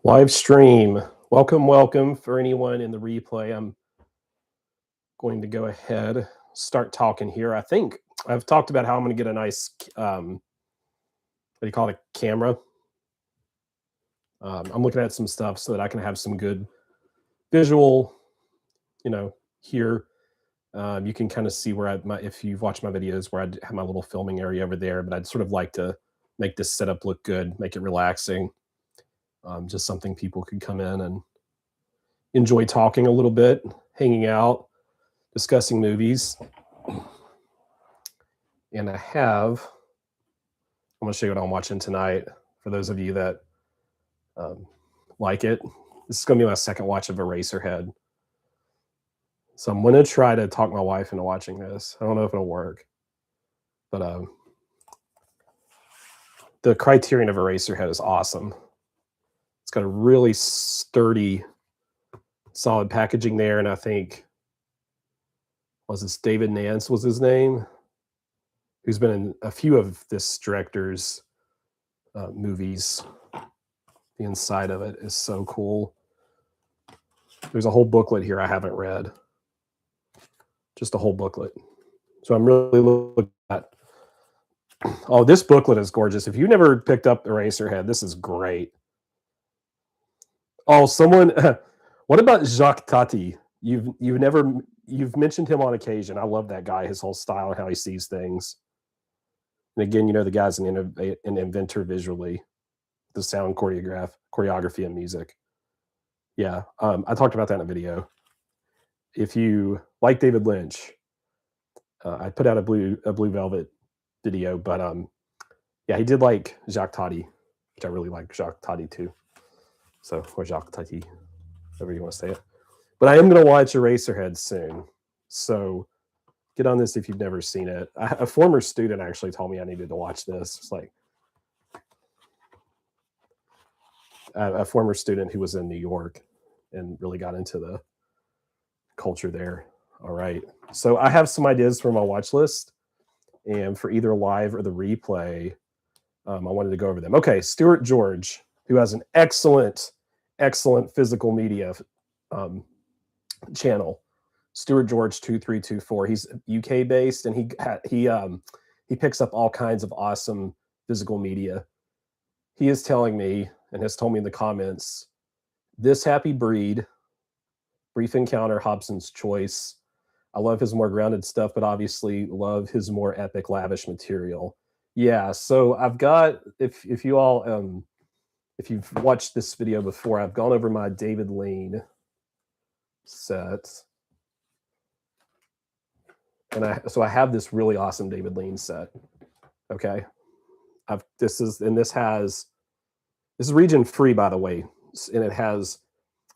Live stream. Welcome for anyone in the replay. I'm going to go ahead, start talking here. I think I've talked about how I'm going to get a nice, what do you call it, a camera. I'm looking at some stuff so that I can have some good visual, here. You can kind of see where if you've watched my videos, where I have my little filming area over there, but I'd sort of like to make this setup look good, make it relaxing. Just something people could come in and enjoy talking a little bit, hanging out, discussing movies. And I'm going to show you what I'm watching tonight for those of you that like it. This is going to be my second watch of Eraserhead. So I'm going to try to talk my wife into watching this. I don't know if it'll work. But the Criterion of Eraserhead is awesome. It's got a really sturdy, solid packaging there, and I think David Nance was his name, who's been in a few of this director's movies. The inside of it is so cool. There's a whole booklet here I haven't read. Just a whole booklet. So I'm really looking at. Oh, this booklet is gorgeous. If you never picked up Eraserhead, this is great. Oh, what about Jacques Tati? You've mentioned him on occasion. I love that guy, his whole style and how he sees things. And again, the guy's an inventor visually, the sound choreography and music. Yeah, I talked about that in a video. If you like David Lynch, I put out a Blue Velvet video, but yeah, he did like Jacques Tati, which I really like Jacques Tati too. So, or Jacques Tati, however you want to say it. But I am going to watch Eraserhead soon. So get on this if you've never seen it. A former student actually told me I needed to watch this. It's like a former student who was in New York and really got into the culture there. All right. So I have some ideas for my watch list. And for either live or the replay, I wanted to go over them. Okay, Stuart George, who has an excellent physical media channel, Stuart George 2324. He's UK based, and he picks up all kinds of awesome physical media. He is telling me, and has told me in the comments, This Happy Breed, Brief Encounter, Hobson's Choice. I love his more grounded stuff, but obviously love his more epic, lavish material. Yeah, so I've got, if you all, if you've watched this video before, I've gone over my David Lean set. And I have this really awesome David Lean set. Okay. This is region free, by the way. And it has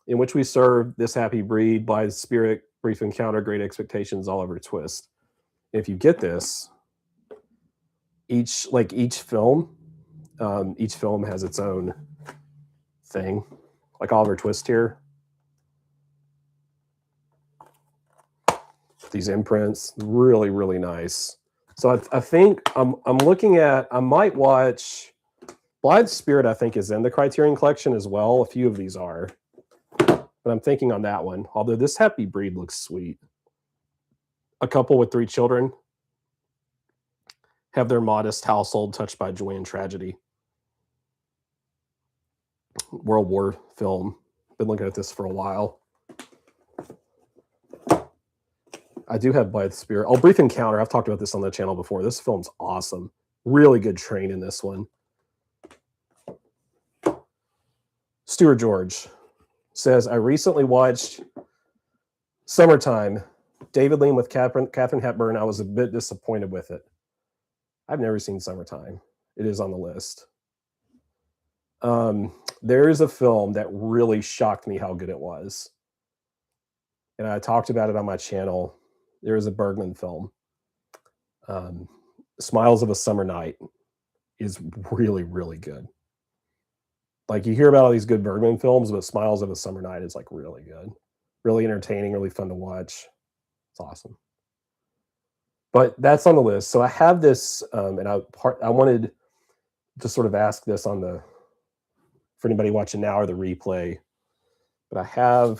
In Which We Serve, This Happy Breed, Blithe Spirit, Brief Encounter, Great Expectations, Oliver Twist. And if you get this, each film has its own thing, like Oliver Twist here. These imprints, really, really nice. So I think I'm looking at, I might watch Blithe Spirit. I think is in the Criterion collection as well. A few of these are, but I'm thinking on that one. Although This Happy Breed looks sweet. A couple with 3 children have their modest household touched by joy and tragedy. World War film. Been looking at this for a while. I do have Blithe Spirit. Oh, Brief Encounter. I've talked about this on the channel before. This film's awesome. Really good train in this one. Stuart George says, I recently watched Summertime, David Lean with Katharine Hepburn. I was a bit disappointed with it. I've never seen Summertime. It is on the list. There is a film that really shocked me how good it was. And I talked about it on my channel. There is a Bergman film. Smiles of a Summer Night is really, really good. Like, you hear about all these good Bergman films, but Smiles of a Summer Night is like really good. Really entertaining, really fun to watch. It's awesome. But that's on the list. So I have this, and I wanted to sort of ask this on the for anybody watching now or the replay. But I'm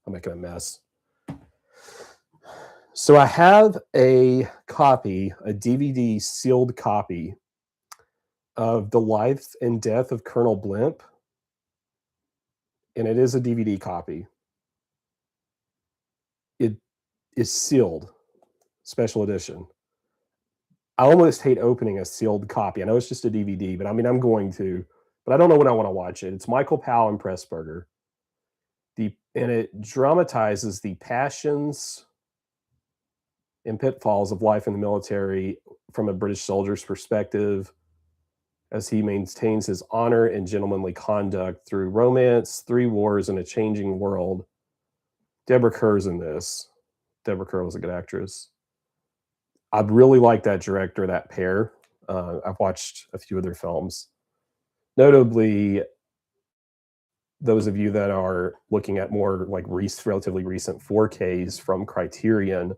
making a mess. So I have a DVD sealed copy of The Life and Death of Colonel Blimp. And it is a DVD copy. It is sealed, special edition. I almost hate opening a sealed copy. I know it's just a DVD, but I mean, I'm going to, but I don't know when I want to watch it. It's Michael Powell and Pressburger. And it dramatizes the passions and pitfalls of life in the military from a British soldier's perspective as he maintains his honor and gentlemanly conduct through romance, 3 wars, and a changing world. Deborah Kerr's in this. Deborah Kerr was a good actress. I really like that director, that pair. I've watched a few of their films. Notably, those of you that are looking at more like relatively recent 4Ks from Criterion,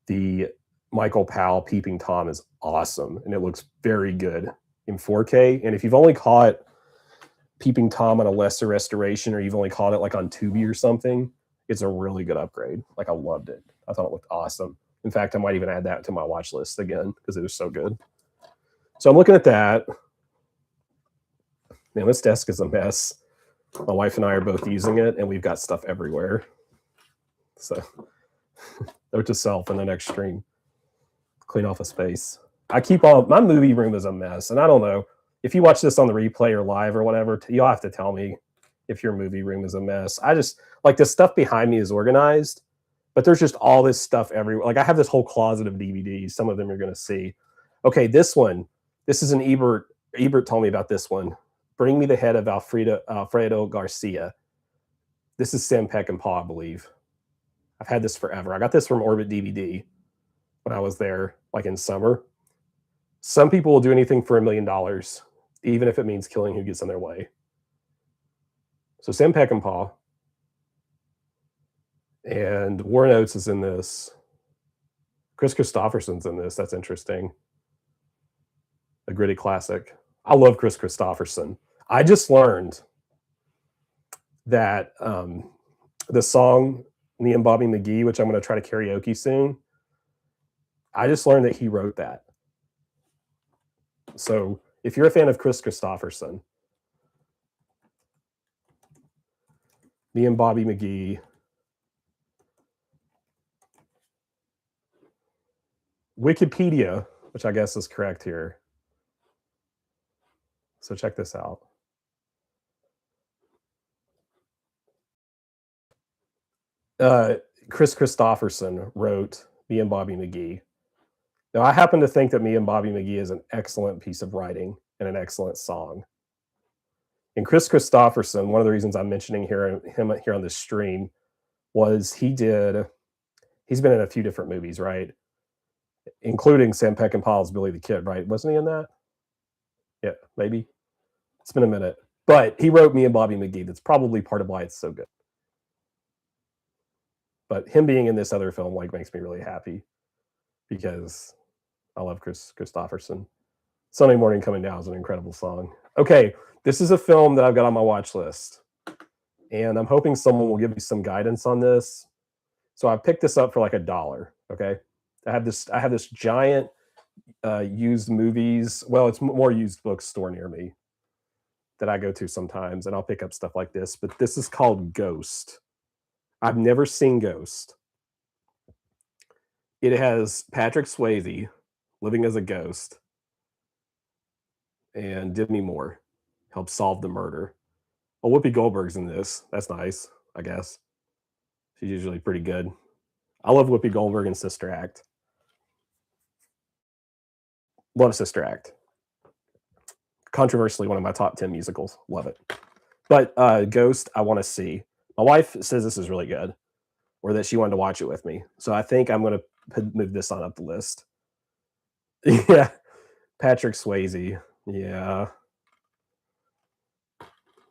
the Michael Powell Peeping Tom is awesome, and it looks very good in 4K. And if you've only caught Peeping Tom on a lesser restoration, or you've only caught it like on Tubi or something, it's a really good upgrade. Like, I loved it. I thought it looked awesome. In fact, I might even add that to my watch list again because it was so good. So I'm looking at that. Man, this desk is a mess. My wife and I are both using it, and we've got stuff everywhere. So note to self in the next stream. Clean off a space. My movie room is a mess, and I don't know. If you watch this on the replay or live or whatever, you'll have to tell me if your movie room is a mess. I just, like, the stuff behind me is organized, but there's just all this stuff everywhere. Like, I have this whole closet of DVDs. Some of them you're going to see. Okay, this is an Ebert. Ebert told me about this one. Bring Me the Head of Alfredo Garcia. This is Sam Peckinpah, I believe. I've had this forever. I got this from Orbit DVD when I was there, like in summer. Some people will do anything for $1 million, even if it means killing who gets in their way. So Sam Peckinpah and Warren Oates is in this. Chris Christopherson's in this. That's interesting. A gritty classic. I love Chris Christopherson. I just learned that the song Me and Bobby McGee, which I'm going to try to karaoke soon, I just learned that he wrote that. So if you're a fan of Chris Christopherson, Me and Bobby McGee, Wikipedia, which I guess is correct here. So check this out. Chris Christopherson wrote Me and Bobby McGee. Now, I happen to think that Me and Bobby McGee is an excellent piece of writing and an excellent song. And Chris Christopherson, one of the reasons I'm mentioning him here on this stream was he's been in a few different movies, right? Including Sam Peckinpah's Billy the Kid, right? Wasn't he in that? Yeah, maybe. It's been a minute. But he wrote Me and Bobby McGee. That's probably part of why it's so good. But him being in this other film like makes me really happy because I love Chris Christopherson. Sunday Morning Coming Down is an incredible song. Okay, this is a film that I've got on my watch list, and I'm hoping someone will give me some guidance on this. So I picked this up for like $1. Okay, I have this giant used movies. Well, it's more used bookstore near me that I go to sometimes, and I'll pick up stuff like this. But this is called Ghost. I've never seen Ghost. It has Patrick Swayze living as a ghost, and Demi Moore helps solve the murder. Well, Whoopi Goldberg's in this. That's nice, I guess. She's usually pretty good. I love Whoopi Goldberg in Sister Act. Love Sister Act. Controversially, one of my top 10 musicals. Love it. But Ghost, I want to see. My wife says this is really good, or that she wanted to watch it with me. So I think I'm going to move this on up the list. Yeah. Patrick Swayze. Yeah.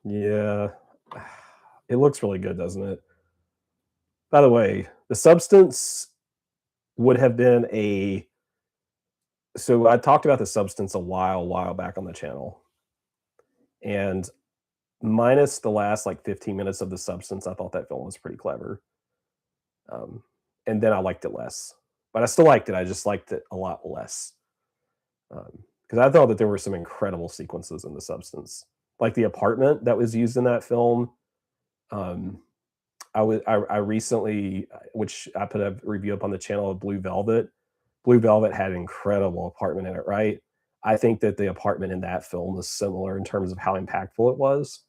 Yeah. It looks really good, doesn't it? By the way, The Substance would have been so I talked about The Substance a while back on the channel. And minus the last like 15 minutes of The Substance, I thought that film was pretty clever. And then I liked it less, but I still liked it. I just liked it a lot less because I thought that there were some incredible sequences in The Substance, like the apartment that was used in that film. Um, I recently, which I put a review up on the channel of Blue Velvet. Blue Velvet had an incredible apartment in it, right? I think that the apartment in that film was similar in terms of how impactful it was.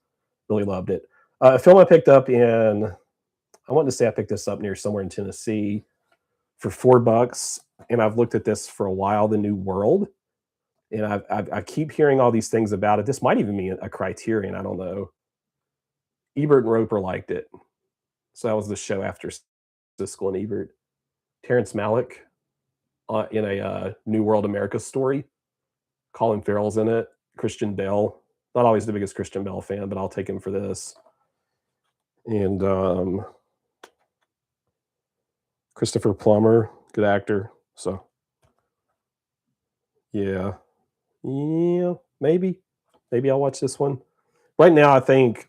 Really loved it. A film I picked up in, I wanted to say I picked this up near somewhere in Tennessee for $4, and I've looked at this for a while. The New World, and I keep hearing all these things about it. This might even be a Criterion. I don't know. Ebert and Roper liked it, so that was the show after Siskel and Ebert. Terrence Malick in a New World America story. Colin Farrell's in it. Christian Bale. Not always the biggest Christian Bale fan, but I'll take him for this. And Christopher Plummer, good actor. So yeah, maybe I'll watch this one. Right now, I think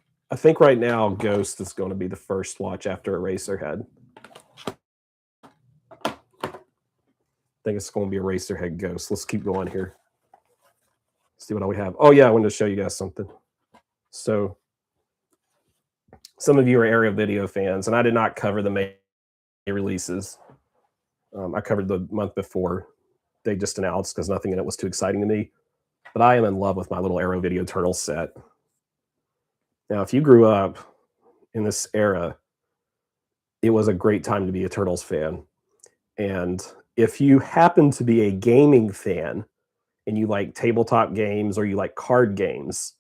right now Ghost is going to be the first watch after Eraserhead. I think it's going to be Eraserhead Ghost. Let's keep going here. See what we have. Oh yeah, I wanted to show you guys something. So some of you are Area Video fans, and I did not cover the May releases. I covered the month before. They just announced because nothing in it was too exciting to me. But I am in love with my little Arrow Video Turtles set. Now, if you grew up in this era, it was a great time to be a Turtles fan. And if you happen to be a gaming fan and you like tabletop games or you like card games,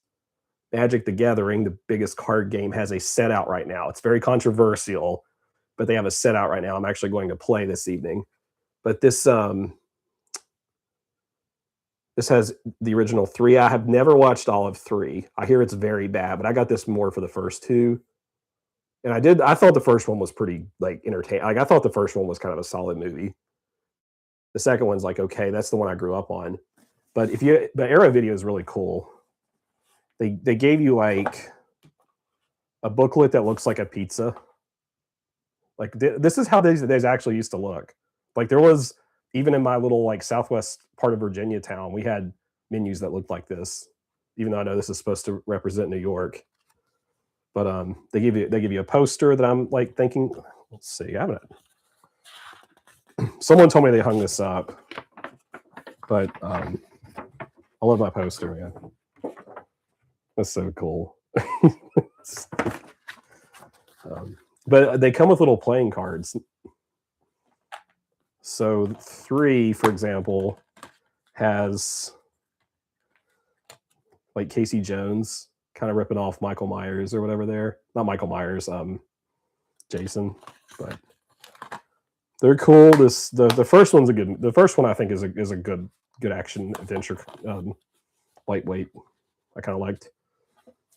Magic the Gathering, the biggest card game, has a set out right now. It's very controversial, but they have a set out right now. I'm actually going to play this evening. But this has the original 3. I have never watched all of 3. I hear it's very bad, but I got this more for the first 2. And I thought the first one was pretty like entertaining. Like I thought the first one was kind of a solid movie. The second one's like, okay, that's the one I grew up on. But Arrow Video is really cool. They gave you like a booklet that looks like a pizza. Like this is how these actually used to look. Like there was, even in my little like southwest part of Virginia town, we had menus that looked like this. Even though I know this is supposed to represent New York, but they give you a poster that I'm like thinking. Let's see, I haven't. Someone told me they hung this up, but I love my poster, man. That's so cool. But they come with little playing cards. So 3, for example, has like Casey Jones kind of ripping off Michael Myers or whatever there. Not Michael Myers, Jason. But they're cool. The first one's the first one I think is a good action adventure, lightweight. I kind of liked.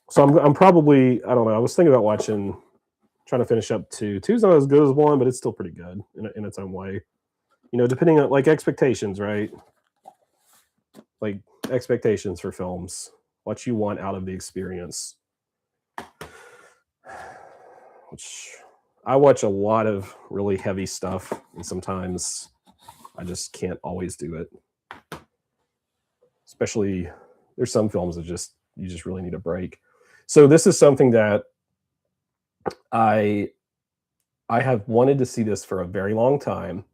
So I'm probably, I don't know. I was thinking about trying to finish up 2. 2's not as good as 1, but it's still pretty good in its own way. You know, depending on like expectations, right? Like expectations for films, what you want out of the experience. Which I watch a lot of really heavy stuff, and sometimes I just can't always do it. Especially, there's some films that you just really need a break. So this is something that I have wanted to see this for a very long time.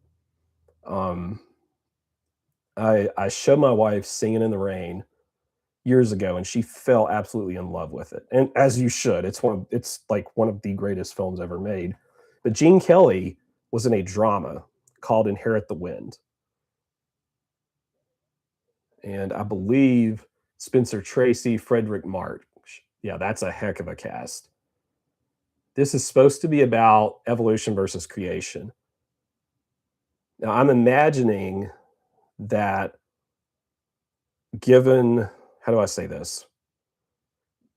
I showed my wife Singing in the Rain years ago, and she fell absolutely in love with it. And as you should, it's like one of the greatest films ever made. But Gene Kelly was in a drama called Inherit the Wind. And I believe Spencer Tracy, Frederick March. Yeah, that's a heck of a cast. This is supposed to be about evolution versus creation. Now, I'm imagining that given, how do I say this?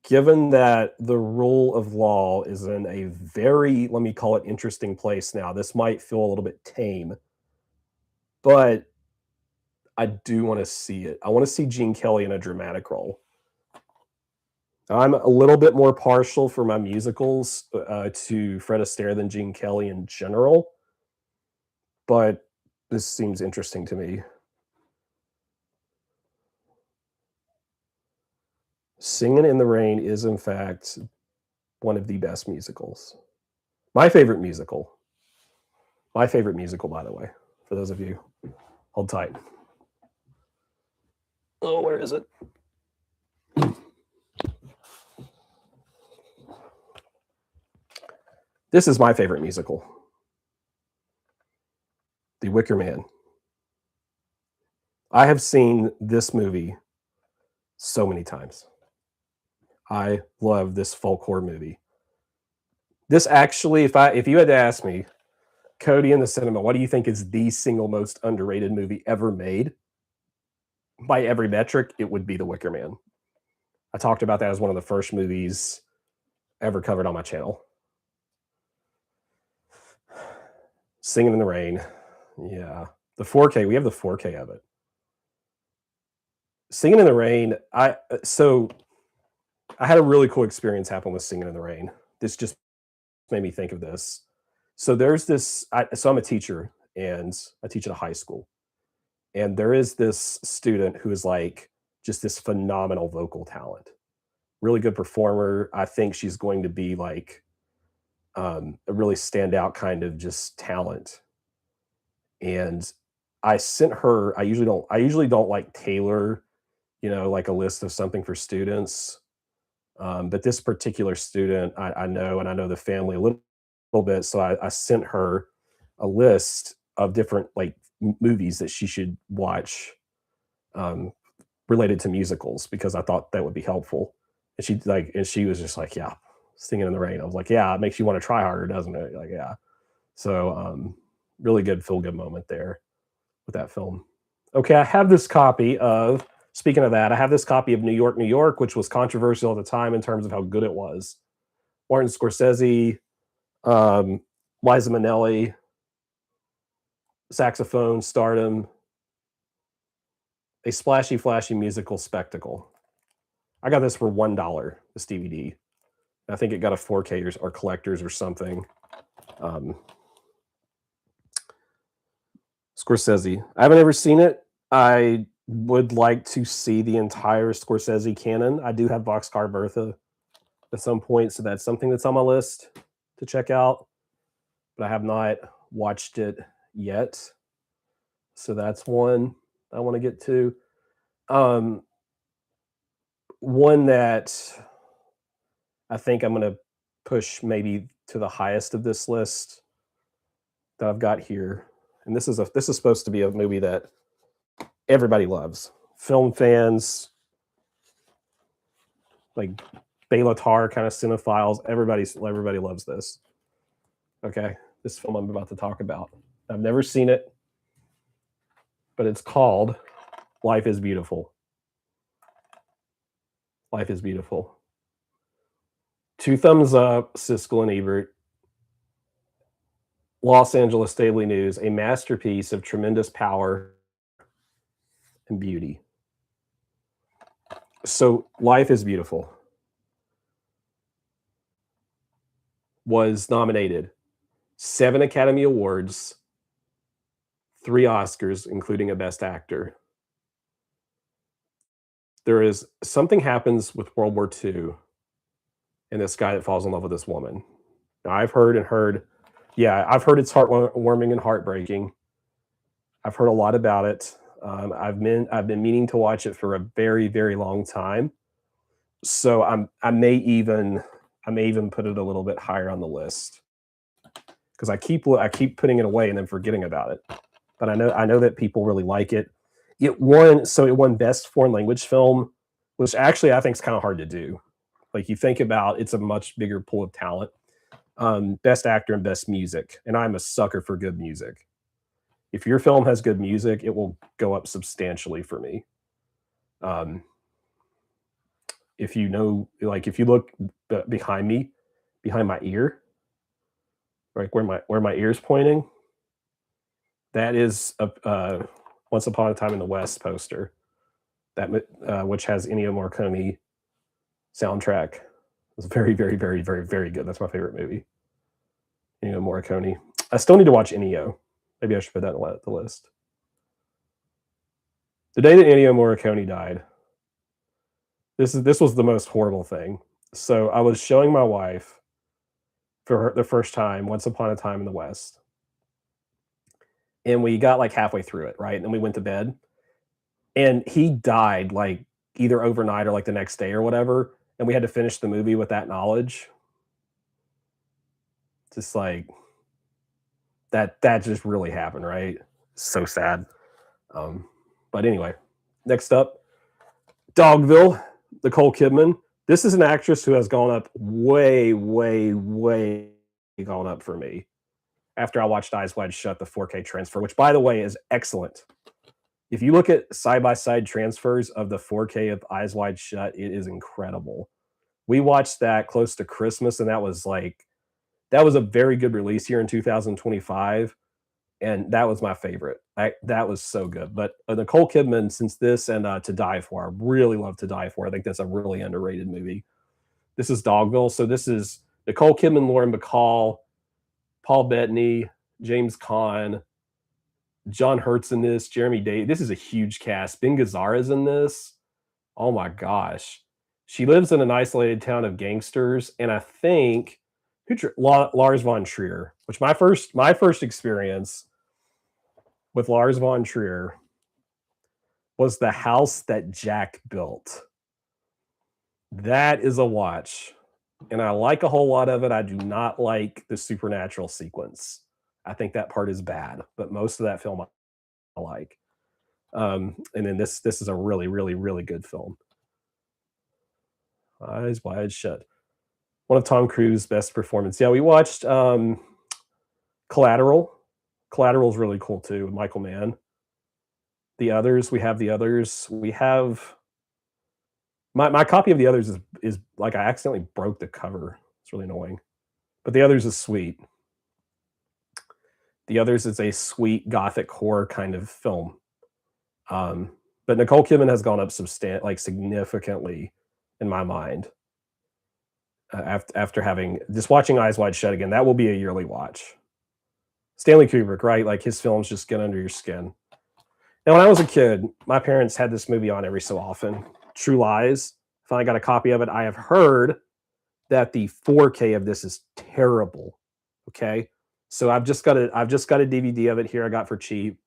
Given that the rule of law is in a very, let me call it, interesting place now, this might feel a little bit tame, but I do want to see it. I want to see Gene Kelly in a dramatic role. I'm a little bit more partial for my musicals to Fred Astaire than Gene Kelly in general, but this seems interesting to me. Singing in the Rain is, in fact, one of the best musicals. My favorite musical. My favorite musical, by the way, for those of you. Hold tight. Oh, where is it? This is my favorite musical, The Wicker Man. I have seen this movie so many times. I love this folk horror movie. This actually, if you had to ask me, Cody in the cinema, what do you think is the single most underrated movie ever made? By every metric, it would be The Wicker Man. I talked about that as one of the first movies ever covered on my channel. Singing in the Rain. Yeah. The 4K, we have the 4K of it. Singing in the Rain, I had a really cool experience happen with Singing in the Rain. This just made me think of this. So there's this, so I'm a teacher and I teach at a high school. And there is this student who is like just this phenomenal vocal talent, really good performer. I think she's going to be like a really standout kind of just talent. And I sent her, I usually don't like tailor, like a list of something for students. But this particular student, I know, and I know the family a little bit. So I sent her a list of different like movies that she should watch related to musicals because I thought that would be helpful. And she was just like, yeah, Singing in the Rain. I was like, yeah, it makes you want to try harder, doesn't it? Like, yeah. So really good feel good moment there with that film. Okay, I have this copy of, speaking of that, I have this copy of New York, New York, which was controversial at the time in terms of how good it was. Martin Scorsese, Liza Minnelli, saxophone stardom, a splashy, flashy musical spectacle. I got this for $1, this DVD. I think it got a 4K or collectors or something. Scorsese. I haven't ever seen it. I would like to see the entire Scorsese canon. I do have Boxcar Bertha at some point, so that's something that's on my list to check out, but I have not watched it yet. So that's one I want to get to. One that I think I'm going to push maybe to the highest of this list that I've got here. And this is supposed to be a movie that everybody loves. Film fans, like Bela Tarr kind of cinephiles, everybody loves this. Okay, this film I'm about to talk about. I've never seen it, but it's called Life is Beautiful. Life is Beautiful. 2 thumbs up, Siskel and Ebert. Los Angeles Daily News, a masterpiece of tremendous power and beauty. So, Life is Beautiful was nominated 7 Academy Awards, 3 Oscars, including a Best Actor. There is something happens with World War II and this guy that falls in love with this woman. Now, I've heard it's heartwarming and heartbreaking. I've heard a lot about it. I've been meaning to watch it for a very, very long time. So I may even put it a little bit higher on the list because I keep putting it away and then forgetting about it. But I know that people really like it. It won Best Foreign Language Film, which actually I think is kind of hard to do. Like you think about, it's a much bigger pool of talent. Best Actor and Best Music, and I'm a sucker for good music. If your film has good music, it will go up substantially for me. If you look behind me, behind my ear, like where my ear's pointing, that is a Once Upon a Time in the West poster, that which has Ennio Morricone soundtrack. It was very, very, very, very, very good. That's my favorite movie. Ennio Morricone. I still need to watch Ennio. Maybe I should put that on the list. The day that Ennio Morricone died, this was the most horrible thing. So I was showing my wife for the first time Once Upon a Time in the West. And we got like halfway through it, right? And then we went to bed. And he died like either overnight or like the next day or whatever. And we had to finish the movie with that knowledge. Just like that just really happened, right? So sad. But anyway, next up, Dogville, Nicole Kidman. This is an actress who has gone up way, way, way gone up for me after I watched Eyes Wide Shut, the 4K transfer, which, by the way, is excellent. If you look at side-by-side transfers of the 4K of Eyes Wide Shut, it is incredible. We watched that close to Christmas, and that was a very good release here in 2025, and that was my favorite. That was so good. But Nicole Kidman, since this and To Die For, I really love To Die For. I think that's a really underrated movie. This is Dogville. So this is Nicole Kidman, Lauren Bacall, Paul Bettany, James Caan, John Hurt's in this, Jeremy Davies. This is a huge cast. Ben Gazzara's in this. Oh my gosh. She lives in an isolated town of gangsters, and I think Lars von Trier, which my first experience with Lars von Trier was The House That Jack Built. That is a watch, and I like a whole lot of it. I do not like the supernatural sequence. I think that part is bad, but most of that film I like. And then this is a really, really, really good film. Eyes Wide Shut. One of Tom Cruise's best performances. Yeah, we watched Collateral. Collateral is really cool too with Michael Mann. The Others. We have The Others. We have my copy of The Others is like I accidentally broke the cover. It's really annoying. But The Others is sweet. The Others is a sweet gothic horror kind of film. But Nicole Kidman has gone up significantly in my mind. After having just watching Eyes Wide Shut again, that will be a yearly watch. Stanley Kubrick, right? Like his films just get under your skin. Now, when I was a kid, my parents had this movie on every so often. True Lies. Finally got a copy of it. I have heard that the 4K of this is terrible. Okay, so I've just got a DVD of it here. I got for cheap.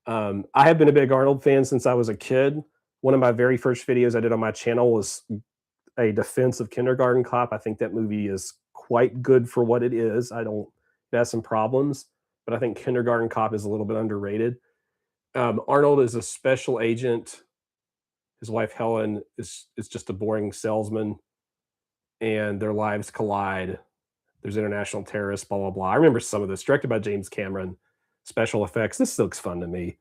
I have been a big Arnold fan since I was a kid. One of my very first videos I did on my channel was a defense of Kindergarten Cop. I think that movie is quite good for what it is. It has some problems, but I think Kindergarten Cop is a little bit underrated. Arnold is a special agent. His wife Helen is just a boring salesman, and their lives collide. There's international terrorists, blah, blah, blah. I remember some of this, directed by James Cameron. Special effects. This looks fun to me,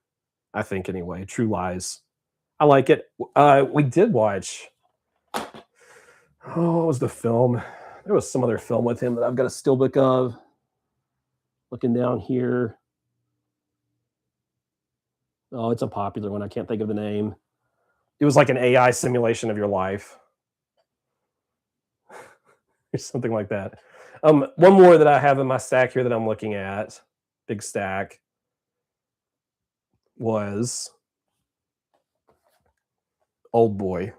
I think, anyway. True Lies. I like it. We did watch... what was the film? There was some other film with him that I've got a steelbook of. Looking down here. Oh, it's a popular one. I can't think of the name. It was like an AI simulation of your life. Or something like that. One more that I have in my stack here that I'm looking at, big stack, was Old Boy.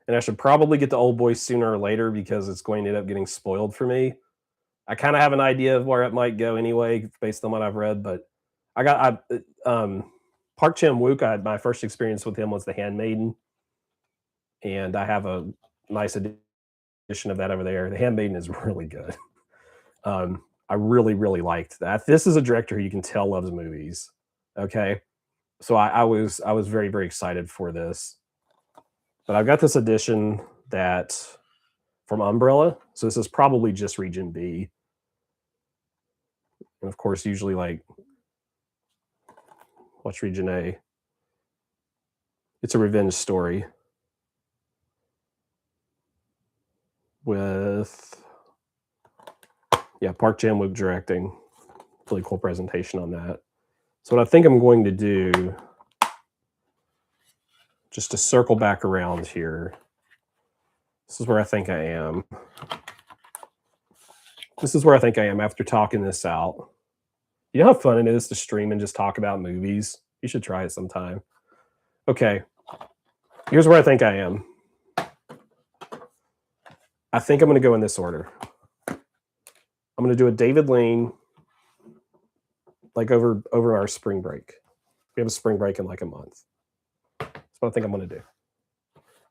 And I should probably get to Old Boy sooner or later because it's going to end up getting spoiled for me. I kind of have an idea of where it might go anyway, based on what I've read. But Park Chan-wook. My first experience with him was The Handmaiden, and I have a nice edition of that over there. The Handmaiden is really good. I really, really liked that. This is a director who you can tell loves movies. Okay, so I was very, very excited for this. But I've got this edition from Umbrella. So this is probably just Region B. And of course, usually what's Region A? It's a revenge story with, Park Chan-wook directing. Really cool presentation on that. So what I think I'm going to do, just to circle back around here, This is where I think I am. This is where I think I am after talking this out. You know how fun it is to stream and just talk about movies? You should try it sometime. Okay. Here's where I think I am. I think I'm going to go in this order. I'm going to do a David Lean like over our spring break. We have a spring break in like a month. That's what I think I'm going to do.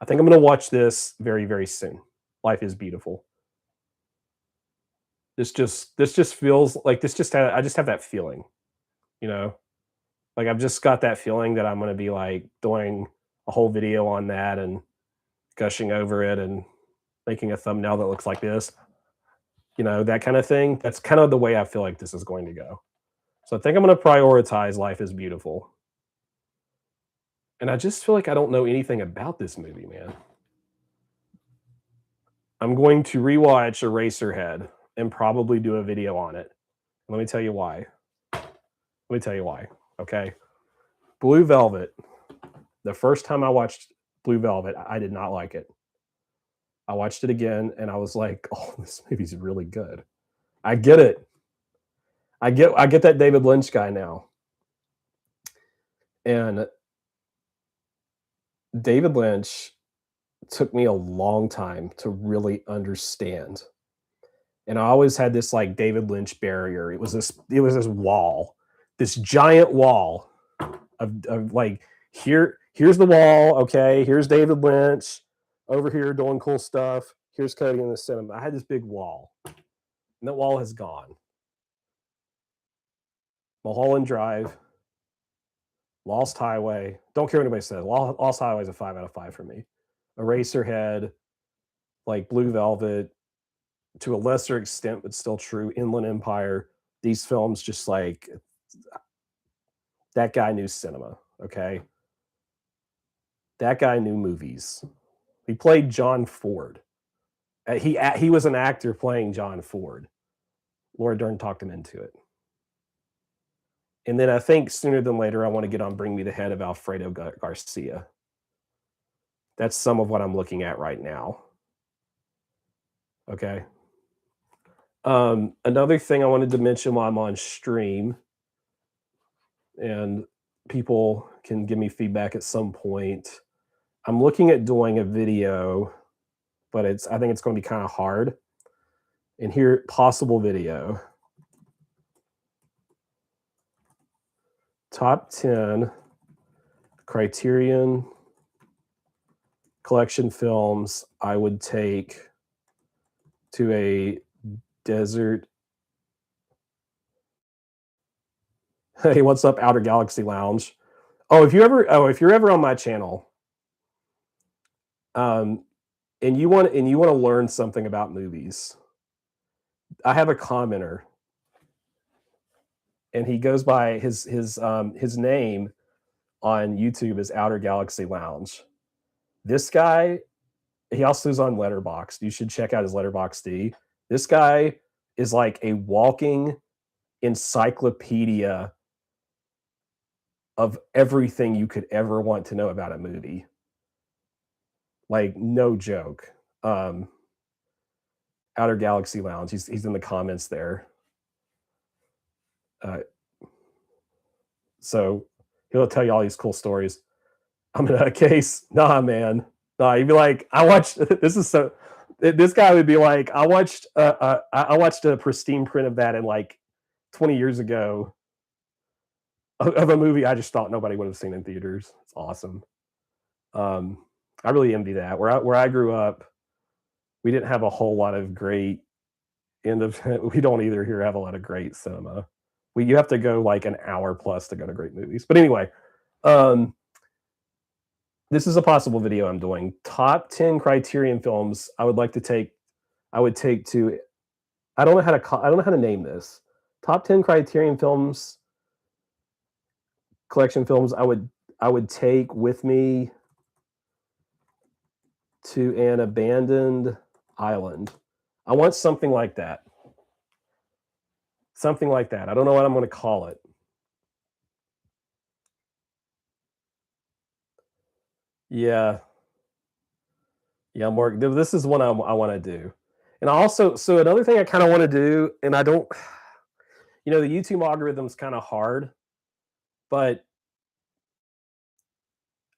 I think I'm going to watch this very, very soon. Life is Beautiful. This just feels like I just have that feeling, you know? Like I've just got that feeling that I'm going to be like doing a whole video on that and gushing over it and making a thumbnail that looks like this. You know, that kind of thing. That's kind of the way I feel like this is going to go. So I think I'm going to prioritize Life is Beautiful. And I just feel like I don't know anything about this movie, man. I'm going to rewatch Eraserhead and probably do a video on it. Let me tell you why. Okay. Blue Velvet. The first time I watched Blue Velvet, I did not like it. I watched it again and I was like, oh, this movie's really good. I get it. I get that David Lynch guy now. And David Lynch took me a long time to really understand. And I always had this like David Lynch barrier. It was this wall, this giant wall of like, here's the wall. Okay. Here's David Lynch over here doing cool stuff. Here's Cody in the cinema. I had this big wall and that wall has gone. Mulholland Drive, Lost Highway. Don't care what anybody says. Lost Highway is a 5 out of 5 for me. Eraserhead, like Blue Velvet, to a lesser extent, but still true. Inland Empire. These films just like that guy knew cinema. Okay, that guy knew movies. He played John Ford. He was an actor playing John Ford. Laura Dern talked him into it. And then I think sooner than later, I want to get on Bring Me the Head of Alfredo Garcia. That's some of what I'm looking at right now. Okay. Another thing I wanted to mention while I'm on stream, and people can give me feedback at some point. I'm looking at doing a video, but I think it's going to be kind of hard. And here, possible video. Top 10 Criterion collection films I would take to a desert. Hey, what's up, Outer Galaxy Lounge? If you're ever on my channel, and you want to learn something about movies, I have a commenter, and he goes by his name on YouTube is Outer Galaxy Lounge. This guy, he also is on Letterboxd. You should check out his Letterboxd. This guy is like a walking encyclopedia of everything you could ever want to know about a movie. Like, no joke. Outer Galaxy Lounge. He's in the comments there. So he'll tell you all these cool stories. I'm in a case. Nah, man. Nah, he'd be like, I watched. This guy would be like, I watched a pristine print of that in like 20 years ago of a movie I just thought nobody would have seen in theaters. It's awesome. I really envy that. Where I grew up, we didn't have a whole lot of great we don't either here have a lot of great cinema. You have to go like an hour plus to go to great movies. But anyway, this is a possible video I'm doing. Top 10 Criterion films I would take to. I don't know how to name this. Top 10 Criterion films, collection films I would take with me to an abandoned island. I want something like that. Something like that. I don't know what I'm going to call it. Yeah. Yeah, more. This is one I want to do, and I also so another thing I kind of want to do, and I don't. The YouTube algorithm's kind of hard, but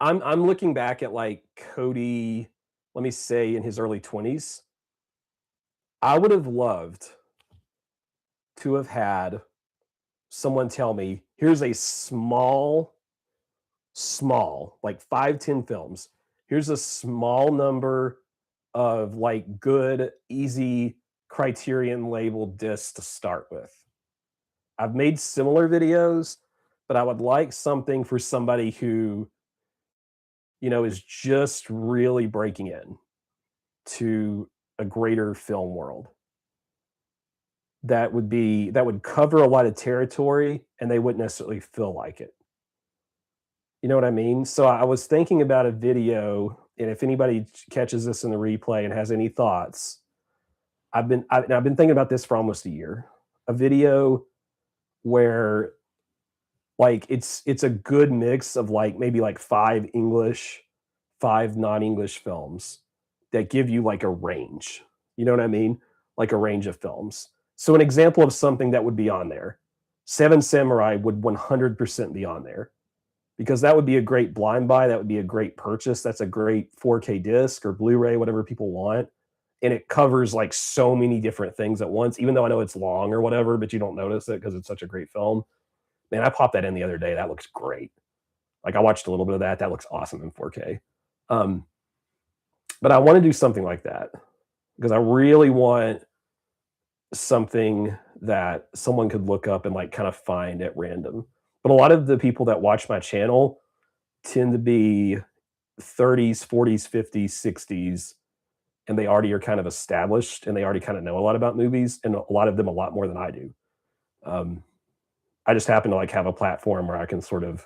I'm looking back at like Cody. Let me say in his early 20s, I would have loved to have had someone tell me, here's a small, like 5-10 films. Here's a small number of like good, easy Criterion labeled discs to start with. I've made similar videos, but I would like something for somebody who, is just really breaking in to a greater film world. That would cover a lot of territory and they wouldn't necessarily feel like it. You know what I mean? So I was thinking about a video, and if anybody catches this in the replay and has any thoughts, I've been thinking about this for almost a year. A video where like it's a good mix of like maybe like 5 English, 5 non-English films that give you like a range. You know what I mean? Like a range of films. So an example of something that would be on there, Seven Samurai would 100% be on there because that would be a great blind buy. That would be a great purchase. That's a great 4K disc or Blu-ray, whatever people want. And it covers like so many different things at once, even though I know it's long or whatever, but you don't notice it because it's such a great film. Man, I popped that in the other day. That looks great. Like I watched a little bit of that. That looks awesome in 4K. Um, but I want to do something like that because I really want something that someone could look up and like kind of find at random. But a lot of the people that watch my channel tend to be 30s, 40s, 50s, 60s, and they already are kind of established and they already kind of know a lot about movies, and a lot of them a lot more than I do. Um, I just happen to like have a platform where I can sort of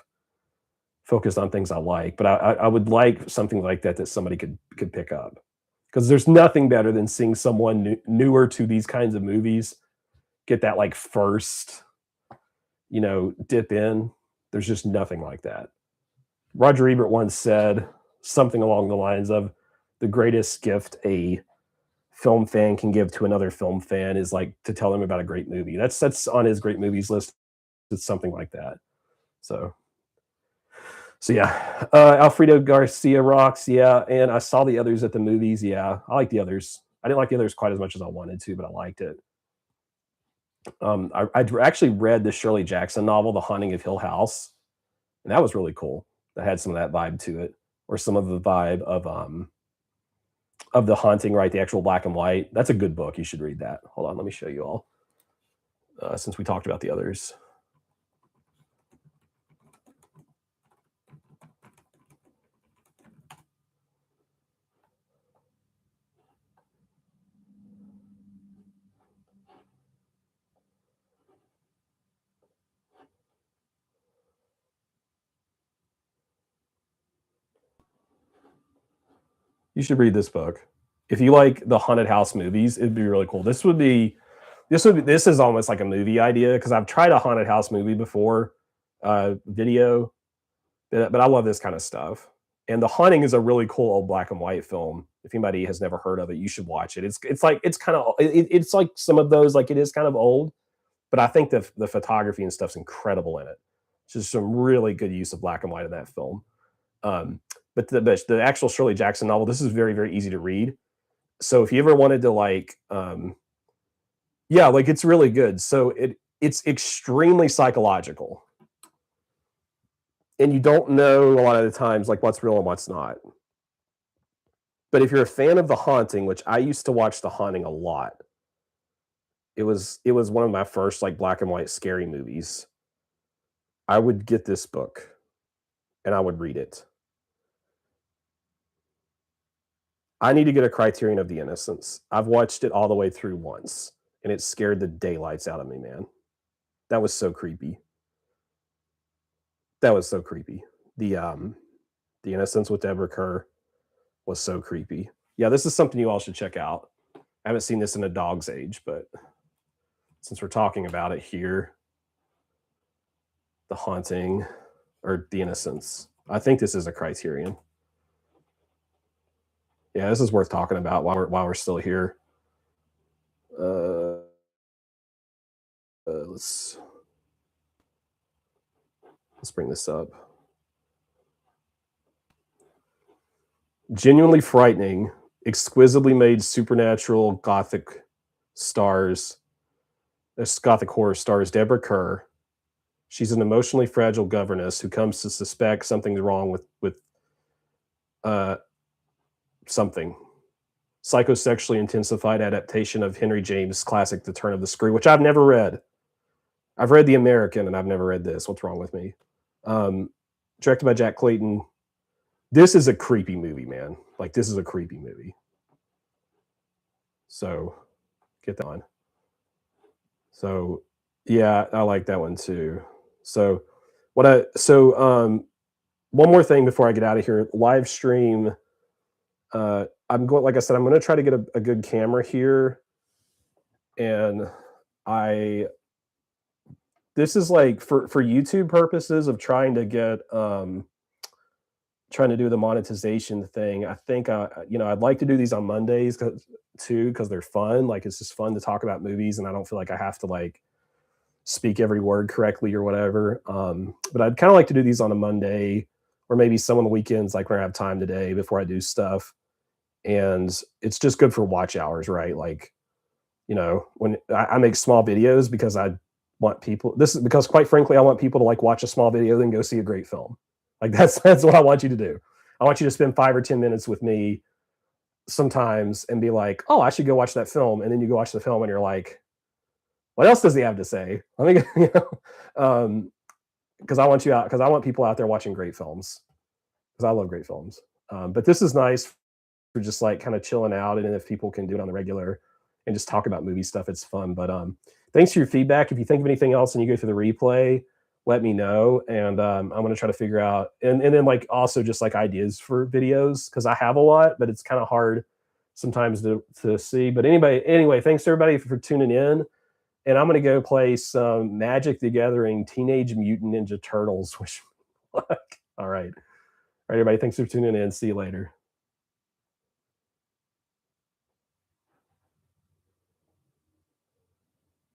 focus on things I like, but I would like something like that that somebody could pick up because there's nothing better than seeing someone newer to these kinds of movies get that like first, dip in. There's just nothing like that. Roger Ebert once said something along the lines of the greatest gift a film fan can give to another film fan is like to tell them about a great movie. That's on his great movies list. It's something like that. So yeah, Alfredo Garcia rocks. Yeah, and I saw the others at the movies. Yeah, I like the others. I didn't like the others quite as much as I wanted to, but I liked it. I actually read the Shirley Jackson novel, The Haunting of Hill House, and that was really cool. That had some of that vibe to it, or some of the vibe of The Haunting, right? The actual black and white. That's a good book. You should read that. Hold on, let me show you all. Since we talked about the others. You should read this book. If you like the haunted house movies, it'd be really cool. This is almost like a movie idea because I've tried a haunted house movie before, video, but I love this kind of stuff. And The Haunting is a really cool old black and white film. If anybody has never heard of it, you should watch it. It's kind of it's like some of those, like it is kind of old, but I think the photography and stuff's incredible in it. It's just some really good use of black and white in that film. Um, but the actual Shirley Jackson novel, this is very, very easy to read. So if you ever wanted to like, yeah, like it's really good. So it's extremely psychological, and you don't know a lot of the times like what's real and what's not. But if you're a fan of The Haunting, which I used to watch The Haunting a lot, it was one of my first like black and white scary movies. I would get this book and I would read it. I need to get a Criterion of the Innocents. I've watched it all the way through once, and it scared the daylights out of me, man. That was so creepy. That was so creepy. The Innocents with Deborah Kerr was so creepy. Yeah, this is something you all should check out. I haven't seen this in a dog's age, but since we're talking about it here, The Haunting or The Innocents. I think this is a Criterion. Yeah, this is worth talking about while we're still here. Uh, let's bring this up. Genuinely frightening, exquisitely made supernatural gothic stars. Gothic horror stars Deborah Kerr. She's an emotionally fragile governess who comes to suspect something's wrong with uh, something. Psychosexually intensified adaptation of Henry James' classic The Turn of the Screw, which I've never read. I've read The American and I've never read this. What's wrong with me? Directed by Jack Clayton. This is a creepy movie, man. Like, this is a creepy movie. So get that on. So yeah, I like that one too. So one more thing before I get out of here. Live stream. I'm going, like I said, I'm going to try to get a good camera here, and this is like for YouTube purposes of trying to get trying to do the monetization thing. I think I'd like to do these on Mondays because they're fun. Like, it's just fun to talk about movies, and I don't feel like I have to like speak every word correctly or whatever. But I'd kind of like to do these on a Monday, or maybe some on the weekends, like when I have time today before I do stuff. And it's just good for watch hours, right? Like, when I make small videos because I want people. This is because, quite frankly, I want people to like watch a small video, then go see a great film. Like, that's what I want you to do. I want you to spend 5 or 10 minutes with me sometimes and be like, oh, I should go watch that film. And then you go watch the film and you're like, what else does he have to say? I think, because I want people out there watching great films, because I love great films. But this is nice for just like kind of chilling out, and if people can do it on the regular and just talk about movie stuff, it's fun. But thanks for your feedback. If you think of anything else and you go through the replay, let me know, and I'm going to try to figure out, and then like also just like ideas for videos, because I have a lot, but it's kind of hard sometimes to see. But anyway, thanks everybody for tuning in. And I'm going to go play some Magic the Gathering Teenage Mutant Ninja Turtles. Which, all right. All right, everybody. Thanks for tuning in. See you later.